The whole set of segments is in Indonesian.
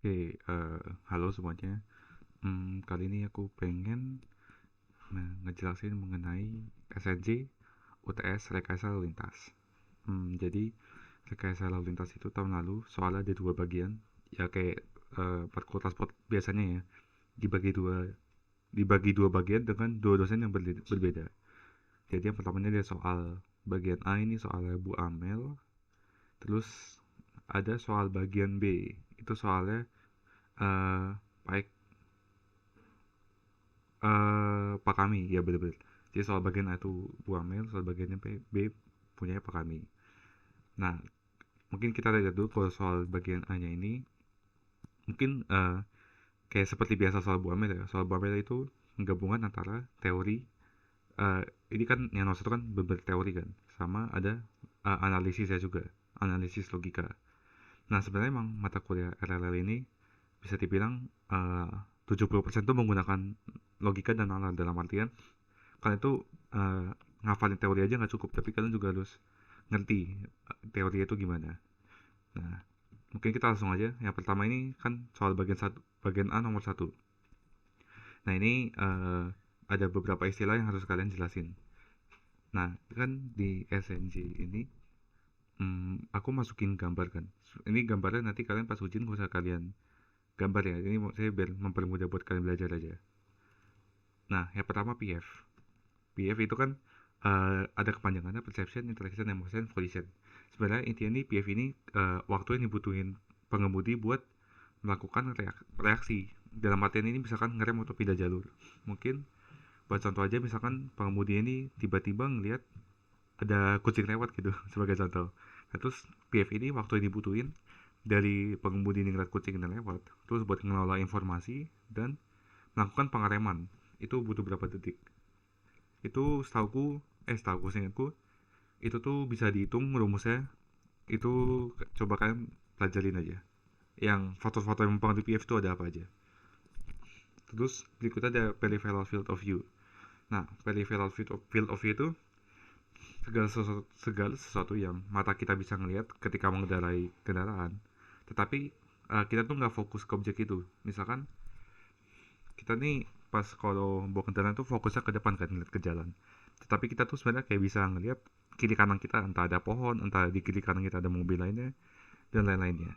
Oke, halo semuanya. Kali ini aku pengen ngejelasin mengenai SNJ, UTS, Rekayasa Lalu Lintas. Jadi Rekayasa Lalu Lintas itu tahun lalu soalnya ada dua bagian, ya kayak fakultas biasanya ya, dibagi dua dibagi dua bagian dengan dua dosen yang berbeda. Jadi yang pertamanya dia soal bagian A ini soalnya Bu Amel, terus ada soal bagian B itu soalnya eh Pak Pak Kami, ya bener-bener. Jadi soal bagian A itu Bu Amel, soal bagiannya B punyanya Pak Kami. Nah, mungkin kita lihat dulu kalau soal bagian A-nya ini, mungkin kayak seperti biasa soal Bu Amel ya. Soal Bu Amel itu gabungan antara teori, eh, ini kan yang nomor satu kan beber teori kan, sama ada analisisnya juga, analisis logika. Nah, sebenarnya emang mata kuliah RLL ini bisa dibilang 70% tuh menggunakan logika dan nalar dalam artian kalian tuh uh, ngafalin teori aja nggak cukup, tapi kalian juga harus ngerti teori itu gimana. Nah, mungkin kita langsung aja. Yang pertama ini kan soal bagian satu, bagian A nomor satu. Nah ini ada beberapa istilah yang harus kalian jelasin. Nah kan di SNJ ini aku masukin gambar kan. Ini gambarnya nanti kalian pas ujian gak usah kalian gambar ya. Ini saya biar mempermudah buat kalian belajar aja. Nah yang pertama PF. PF itu kan ada kepanjangannya Perception, Interaction, Emotion, Volition. Sebenarnya intinya nih PF ini waktu yang dibutuhin pengemudi buat melakukan reaksi. Dalam artian ini misalkan ngerem atau pindah jalur. Mungkin buat contoh aja misalkan pengemudi ini tiba-tiba ngelihat ada kucing lewat gitu sebagai contoh. Nah, terus PF ini waktu yang dibutuhin dari pengemudi ini ngeliat kucing yang lewat, terus buat ngelola informasi dan melakukan pengereman. Itu butuh berapa detik? Itu setauku seingatku itu tuh bisa dihitung rumusnya. Itu coba kalian pelajarin aja yang faktor-faktor yang mempengaruhi PF itu ada apa aja. Terus berikutnya ada peripheral field of view. Nah, peripheral field of view itu segala sesuatu yang mata kita bisa ngelihat ketika mengendarai kendaraan, tetapi kita tuh nggak fokus ke objek itu. Misalkan kita nih pas kalau bawa kendaraan tuh fokusnya ke depan kan, ngeliat ke jalan, tetapi kita tuh sebenarnya kayak bisa ngelihat kiri kanan kita, entah ada pohon, entah di kiri kanan kita ada mobil lainnya dan lain-lainnya.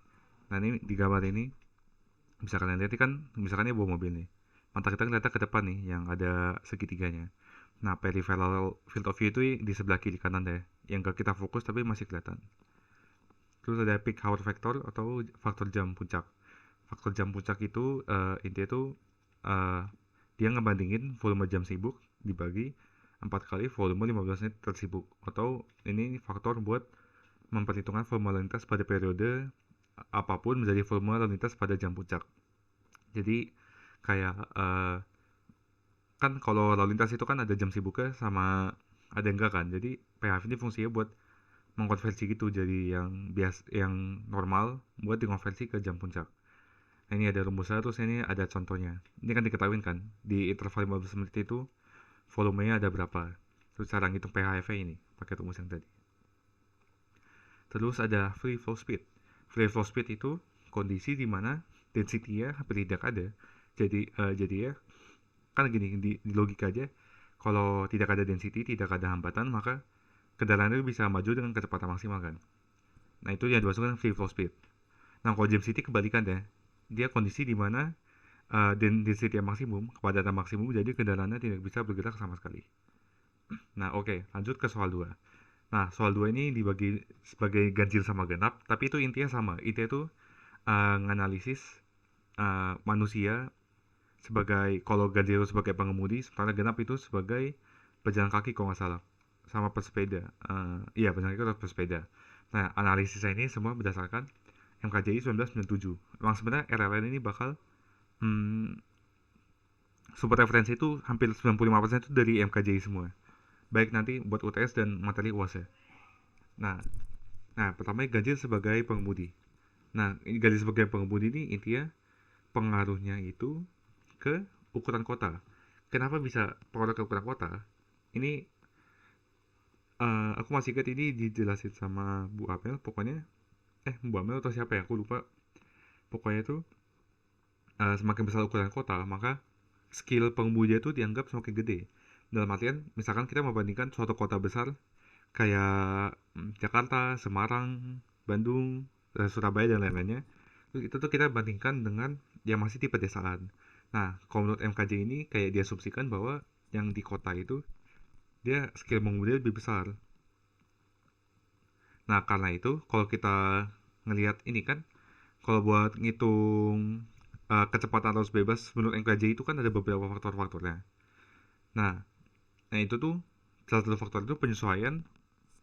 Nah ini di gambar ini bisa kalian lihat kan, misalkan dia bawa mobil nih, mata kita ngeliatnya ke depan nih yang ada segitiganya. Nah peripheral field of view itu di sebelah kiri kanan deh, yang gak kita fokus tapi masih kelihatan. Terus ada peak hour factor atau faktor jam puncak. Faktor jam puncak itu intinya tuh uh, dia ngebandingin volume jam sibuk dibagi 4 kali volume 15 menit tersibuk, atau ini faktor buat memperhitungkan volume lalu lintas pada periode apapun menjadi volume lalu lintas pada jam puncak. Jadi kayak kan kalau lalu lintas itu kan ada jam sibuknya sama ada enggak kan. Jadi PHV ini fungsinya buat mengkonversi gitu jadi yang yang normal buat dikonversi ke jam puncak. Nah, ini ada rumusnya, terus ini ada contohnya. Ini kan diketahui kan di interval 15 menit itu volumenya ada berapa. Terus cara ngitung PHV ini pakai rumus yang tadi. Terus ada free flow speed. Free flow speed itu kondisi di mana density-nya hampir tidak ada. Jadi ya kan gini di logika aja, kalau tidak ada density, tidak ada hambatan, maka kendaraan itu bisa maju dengan kecepatan maksimal kan. Nah itu yang dimaksudkan free flow speed. Nah kalau James City kebalikan deh, dia kondisi di mana density yang maksimum, kepadatan maksimum, jadi kendaraannya tidak bisa bergerak sama sekali. Nah oke, lanjut ke soal 2. Nah soal 2 ini dibagi sebagai ganjil sama genap, tapi itu intinya sama. Intinya itu nganalisis manusia sebagai, kalau ganjil sebagai pengemudi, sementara genap itu sebagai pejalan kaki kalau nggak salah, sama pesepeda. Iya pejalan kaki atau pesepeda. Nah analisisnya ini semua berdasarkan MKJI 1997. Memang sebenarnya RLN ini bakal hmm, sumber referensi itu hampir 95% itu dari MKJI semua. Baik nanti buat UTS dan materi UAS ya. Nah, nah pertama ganjil sebagai pengemudi. Nah, ini ganjil sebagai pengemudi ini intinya pengaruhnya itu ke ukuran kota. Kenapa bisa pengaruh ke ukuran kota? Ini aku masih ingat ini dijelasin sama Bu Amel. Pokoknya Bu Amel atau siapa ya? Aku lupa. Pokoknya tuh semakin besar ukuran kota, maka skill pengemudi itu dianggap semakin gede. Dalam artian, misalkan kita membandingkan suatu kota besar kayak Jakarta, Semarang, Bandung, Surabaya dan lain-lainnya, itu tuh kita bandingkan dengan yang masih di pedesaan. Nah, kalau menurut MKJ ini kayak dia asumsikan bahwa yang di kota itu dia skill mengemudi lebih besar. Nah, karena itu kalau kita ngelihat ini kan, kalau buat ngitung kecepatan arus bebas menurut MKJ itu kan ada beberapa faktor-faktornya. Nah, itu tuh salah satu faktor itu penyesuaian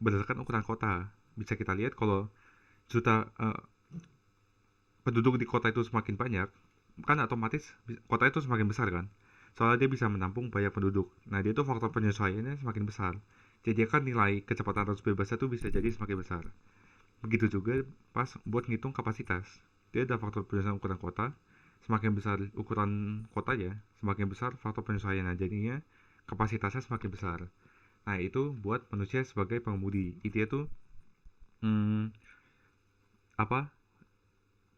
berdasarkan ukuran kota. Bisa kita lihat kalau juta penduduk di kota itu semakin banyak, kan otomatis kota itu semakin besar kan. Soalnya dia bisa menampung banyak penduduk. Nah, dia tuh faktor penyesuaiannya semakin besar. Jadi kan nilai kecepatan arus bebasnya tuh bisa jadi semakin besar. Begitu juga pas buat ngitung kapasitas. Dia ada faktor penyesuaian ukuran kota. Semakin besar ukuran kotanya, semakin besar faktor penyesuaian. Nah, jadinya kapasitasnya semakin besar. Nah, itu buat manusia sebagai pengemudi. Itu tuh hmm, apa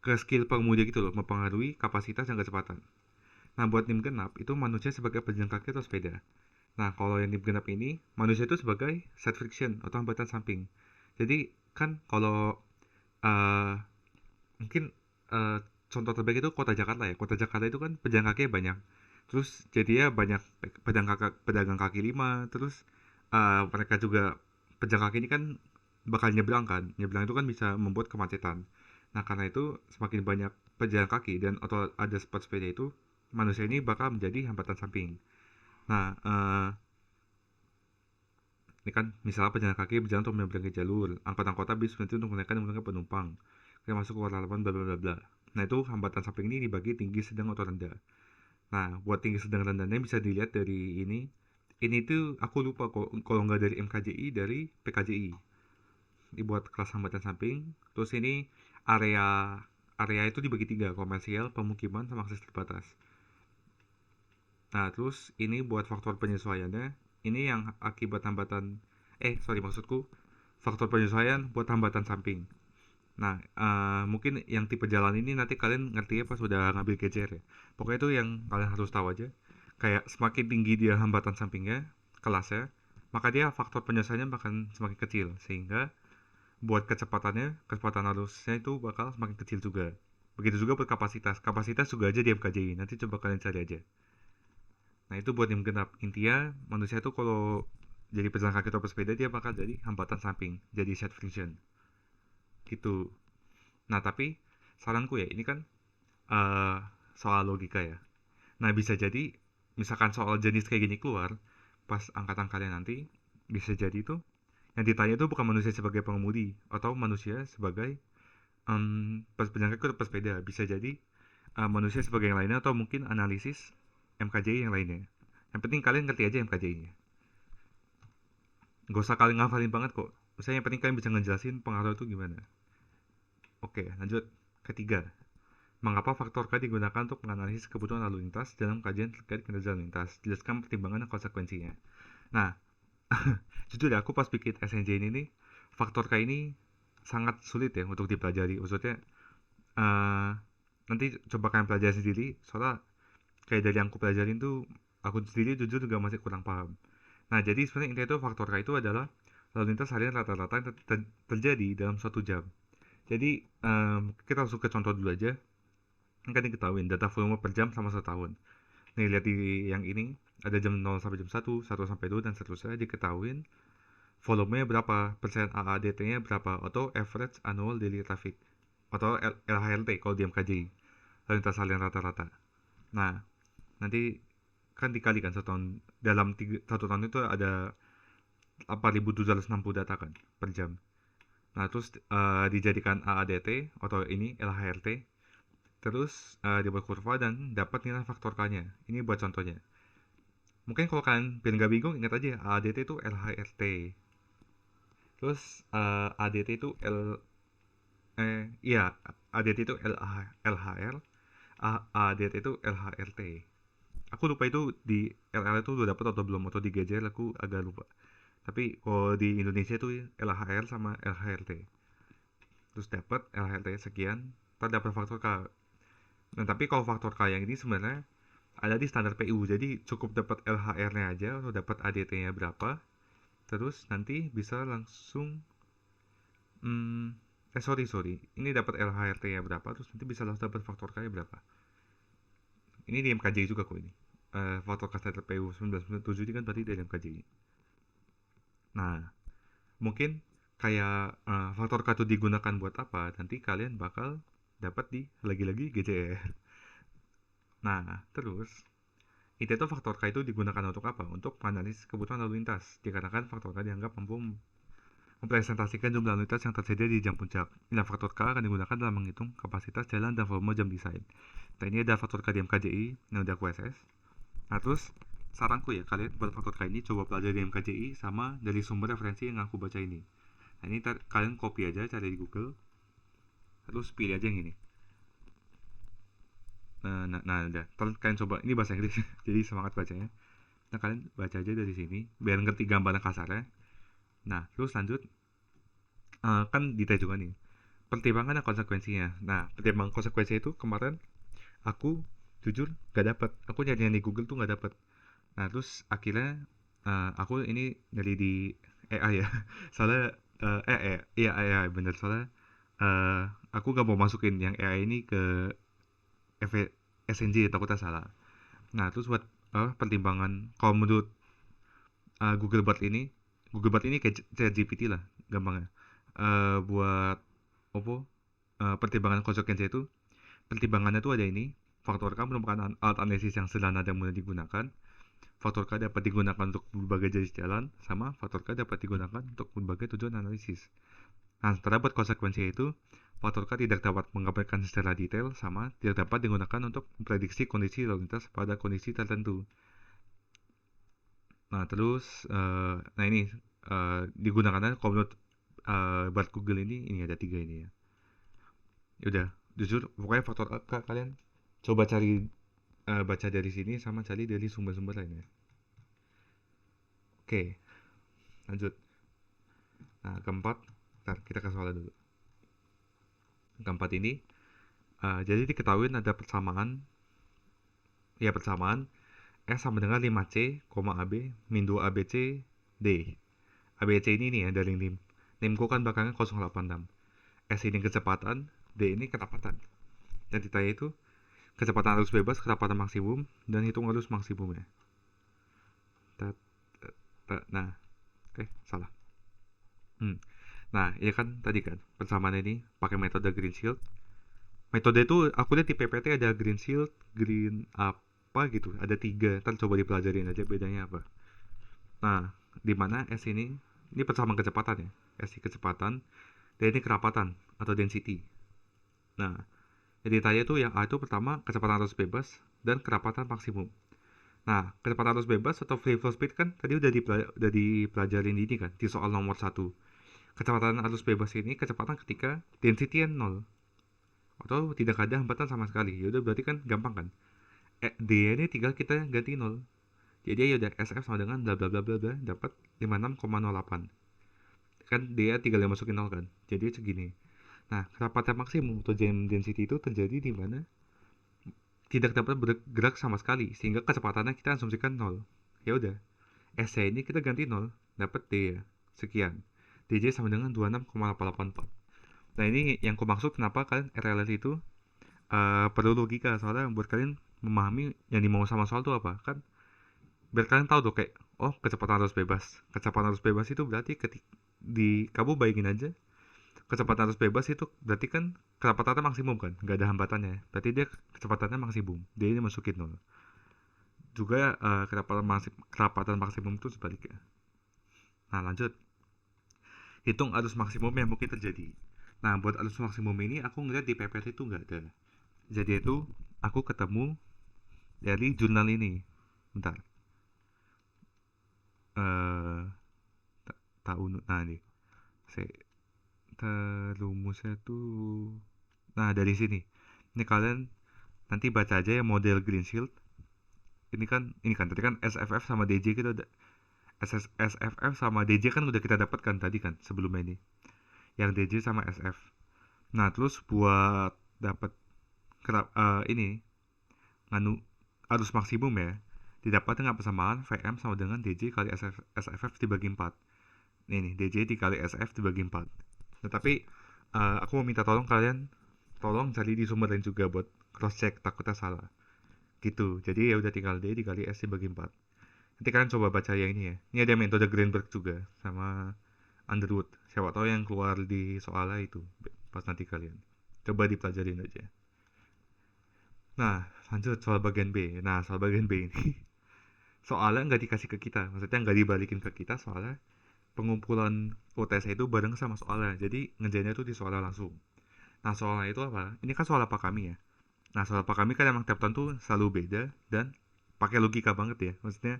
ke skill pengemudi gitu loh, mempengaruhi kapasitas dan kecepatan. Nah, buat nim genap itu manusia sebagai pejalan kaki atau sepeda. Nah, kalau yang nim genap ini manusia itu sebagai side friction atau hambatan samping. Jadi kan kalau uh, mungkin uh, contoh terbaik itu kota Jakarta ya. Kota Jakarta itu kan pejalan kaki banyak. Terus jadinya banyak pedagang kaki lima. Terus mereka juga pejalan kaki ini kan bakal nyebrang kan. Nyebrang itu kan bisa membuat kemacetan. Nah, karena itu semakin banyak pejalan kaki dan atau ada spot sepeda itu, manusia ini bakal menjadi hambatan samping. Nah, ini kan misalnya pejalan kaki berjalan untuk menyeberangi jalur, angkutan kota bis berhenti untuk menaikkan dan menurunkan penumpang, kayak masuk ke waralapan bla bla bla bla. Nah, itu hambatan samping ini dibagi tinggi, sedang atau rendah. Nah, buat tinggi, sedang, rendahnya bisa dilihat dari ini. Ini tuh aku lupa kok, kalau nggak dari MKJI, dari PKJI. Dibuat kelas hambatan samping. Terus ini area area itu dibagi tiga, komersial, pemukiman, sama akses terbatas. Nah, terus ini buat faktor penyesuaiannya. Ini yang akibat hambatan, sorry, maksudku faktor penyesuaian buat hambatan samping. Nah, mungkin yang tipe jalan ini nanti kalian ngerti ya pas udah ngambil GCR ya. Pokoknya itu yang kalian harus tahu aja. Kayak semakin tinggi dia hambatan sampingnya, kelasnya, maka dia faktor penyesuaiannya bakal semakin kecil. Sehingga buat kecepatan arusnya itu bakal semakin kecil juga. Begitu juga buat kapasitas. Kapasitas juga aja di MKJI. Nanti coba kalian cari aja. Nah, itu buat yang genap. Intinya manusia tuh kalau jadi pejalan kaki atau pesepeda dia bakal jadi hambatan samping, jadi side friction. Gitu. Nah, tapi saranku ya, ini kan uh, soal logika ya. Nah, bisa jadi misalkan soal jenis kayak gini keluar pas angkatan kalian nanti, bisa jadi tuh yang ditanya itu bukan manusia sebagai pengemudi atau manusia sebagai pejalan kaki atau pesepeda. Bisa jadi manusia sebagai yang lainnya atau mungkin analisis MKJI yang lainnya. Yang penting kalian ngerti aja MKJI-nya. Gak usah kalian ngafalin banget kok. Misalnya yang penting kalian bisa ngejelasin pengaruh itu gimana. Oke, lanjut. Ketiga, mengapa faktor K digunakan untuk menganalisis kebutuhan lalu lintas dalam kajian terkait kinerja lalu lintas? Jelaskan pertimbangan dan konsekuensinya. Nah, jujur ya, aku pas bikin SNJ ini nih, faktor K ini sangat sulit ya untuk dipelajari. Maksudnya, uh, nanti coba kalian pelajari sendiri, soalnya kayak dari yang aku pelajarin tuh, aku sendiri jujur juga masih kurang paham. Nah, jadi sebenarnya intinya itu faktor K itu adalah lalu lintas harian rata-rata yang terjadi dalam suatu jam. Jadi, kita langsung ke contoh dulu aja. Ini kan diketahui data volume per jam selama setahun. Nih, lihat di yang ini, ada jam 0 sampai jam 1, 1 sampai 2, dan seterusnya diketahui volumenya berapa, persen AADT-nya berapa, atau average annual daily traffic, atau LHLT kalau di MKJ, lalu lintas harian rata-rata. Nah, nanti kan dikalikan dalam satu tahun itu ada 8.760 data kan per jam. Nah, terus dijadikan AADT atau ini LHRT, terus dibuat kurva dan dapat nilai faktor K-nya. Ini buat contohnya. Mungkin kalau kalian biar nggak bingung, ingat aja AADT itu LHRT. Terus ADT itu iya, ADT itu LHR, ADT itu LHRT. Aku lupa itu di LL itu udah dapat atau belum, atau di GJL aku agak lupa. Tapi kalau di Indonesia itu LHR sama LHRT. Terus dapat LHRT sekian, terdapat faktor K. Nah, tapi kalau faktor K yang ini sebenarnya ada di standar PU. Jadi cukup dapat LHR-nya aja atau dapat ADT-nya berapa. Terus nanti bisa langsung sorry. Ini dapat LHRT-nya berapa, terus nanti bisa langsung dapat faktor K-nya berapa. Ini di MKJ juga kok ini. Faktor K standar PU 1997 ini kan berarti dari MKJ. Nah, mungkin kayak faktor K itu digunakan buat apa, nanti kalian bakal dapat di lagi-lagi GCR. Nah, terus itu tuh faktor K itu digunakan untuk apa? Untuk menganalisis kebutuhan lalu lintas. Dikarenakan faktor K dianggap mampu mempresentasikan jumlah lalu lintas yang tersedia di jam puncak. Nilai faktor K akan digunakan dalam menghitung kapasitas jalan dan volume jam desain. Nah, ini ada faktor K di MKJI, yang udah aku SS. Nah, terus saranku ya, kalian buat faktor K ini coba pelajari di MKJI sama dari sumber referensi yang aku baca ini. Nah, ini kalian copy aja, cari di Google, terus pilih aja yang ini. Nah, udah. Terus kalian coba, ini bahasa Inggris, jadi semangat bacanya. Nah, kalian baca aja dari sini, biar ngerti gambaran kasarnya. Nah, terus lanjut, kan detail juga nih. Pertimbangan dan konsekuensinya. Nah, pertimbangan konsekuensi itu kemarin aku jujur gak dapet. Aku nyari di Google tuh gak dapet. Nah, terus akhirnya aku ini nyari di AI ya. Soalnya iya AI bener, soalnya aku gak mau masukin yang AI ini ke SNJ, takutnya salah. Nah, terus buat pertimbangan kalau menurut Google Bot ini kayak ChatGPT lah gampangnya. Buat apa? Pertimbangan konsekuensi itu, pertimbangannya tuh ada ini. Faktor K merupakan alat analisis yang sederhana dan mudah digunakan. Faktor K dapat digunakan untuk berbagai jenis jalan, sama faktor K dapat digunakan untuk berbagai tujuan analisis. Nah, terdapat konsekuensi itu, faktor K tidak dapat menggambarkan secara detail, sama tidak dapat digunakan untuk memprediksi kondisi lalu lintas pada kondisi tertentu. Nah, terus, nah ini digunakannya kalau menurut buat Google ini ada 3 ini ya. Udah, jujur, pokoknya faktor K kalian coba cari, baca dari sini sama cari dari sumber-sumber lainnya. Oke, lanjut. Nah, keempat, ntar kita ke soal dulu. Keempat ini, jadi diketahui ada persamaan S sama dengan 5C, AB, min 2 ABC, D. ABC ini nih ya dari NIM. NIMku kan belakangnya 086. S ini kecepatan, D ini kecepatan. Dan ditanya itu kecepatan arus bebas, kecepatan maksimum, dan hitung arus maksimumnya. Nah, salah. Nah, ya kan tadi kan persamaan ini pakai metode green shield. Metode itu aku lihat di PPT ada green shield, green apa gitu, ada 3. Ntar coba dipelajarin aja bedanya apa. Nah, di mana S ini persamaan kecepatan ya. S ini kecepatan, dan ini kerapatan atau density. Nah, jadi tanya tuh yang A itu pertama kecepatan arus bebas dan kerapatan maksimum. Nah, kecepatan arus bebas atau free flow speed kan tadi udah dipelajarin ini kan di soal nomor 1. Kecepatan arus bebas ini kecepatan ketika density-nya 0 atau tidak ada hambatan sama sekali. Yaudah berarti kan gampang kan. D ini tinggal kita ganti 0. Jadi ya udah SF sama dengan bla bla bla bla bla dapat 56,08. Kan dia tinggal masukin 0 kan. Jadi segini. Nah, kecepatan maksimum atau density itu terjadi di mana tidak dapat bergerak sama sekali sehingga kecepatannya kita asumsikan 0. Ya udah. SC ini kita ganti 0, dapat D ya. Sekian. DJ sama dengan 26,884. Nah, ini yang aku maksud kenapa kalian RLS itu perlu logika, soalnya buat kalian memahami yang dimau sama soal itu apa kan, biar kalian tahu tuh kayak kecepatan arus bebas itu berarti kamu bayangin aja kecepatan arus bebas itu berarti kan kecepatannya maksimum kan, nggak ada hambatannya, berarti dia kecepatannya maksimum, dia ini masukin 0 juga. Kecepatan maksimum itu sebaliknya. Nah, lanjut, hitung arus maksimum yang mungkin terjadi. Nah, buat arus maksimum ini aku ngeliat di PPT itu nggak ada. Jadi itu aku ketemu dari jurnal ini. Bentar. Nah nih. Rumusnya tuh. Nah, dari sini. Ini kalian nanti baca aja ya model green shield. Ini kan tadi kan SFF sama DJ kita udah SFF sama DJ kan udah kita dapatkan tadi kan sebelumnya ini. Yang DJ sama SF. Nah, terus buat dapat ini nganu arus maksimum ya didapat dengan persamaan Vm sama dengan dj kali SFF dibagi 4. Nih dj dikali SF dibagi 4. Tetapi aku mau minta tolong kalian tolong cari di sumber lain juga buat cross check, takutnya salah gitu. Jadi ya udah tinggal d dikali s dibagi 4. Nanti kalian coba baca yang ini ya. Ini ada metode Greenberg juga sama Underwood. Siapa tahu yang keluar di soalnya itu pas nanti kalian coba dipelajarin aja. Nah, lanjut soal bagian B. Nah, soal bagian B ini soalnya nggak dikasih ke kita, maksudnya nggak dibalikin ke kita soalnya pengumpulan UTS itu bareng sama soalnya, jadi ngerjainnya tuh di soalnya langsung. Nah, soalnya itu apa? Ini kan soal apa kami ya. Nah, soal apa kami kan emang tiap tahun tuh selalu beda dan pakai logika banget ya, maksudnya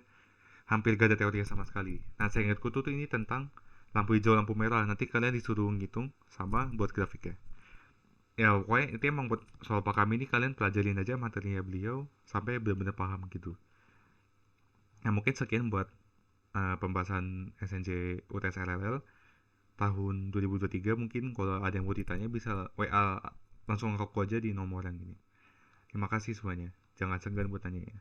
hampir gak ada teori sama sekali. Nah, saya ingatku tuh ini tentang lampu hijau lampu merah, nanti kalian disuruh ngitung sama buat grafiknya. Ya pokoknya itu emang buat soal pak kami ini kalian pelajarin aja materinya beliau sampai benar-benar paham gitu. Nah mungkin sekian buat pembahasan SNJ UTS RLL tahun 2023. Mungkin kalau ada yang mau ditanya bisa WA langsung ke aku aja di nomor yang ini. Terima kasih semuanya, jangan segan buat tanya ya.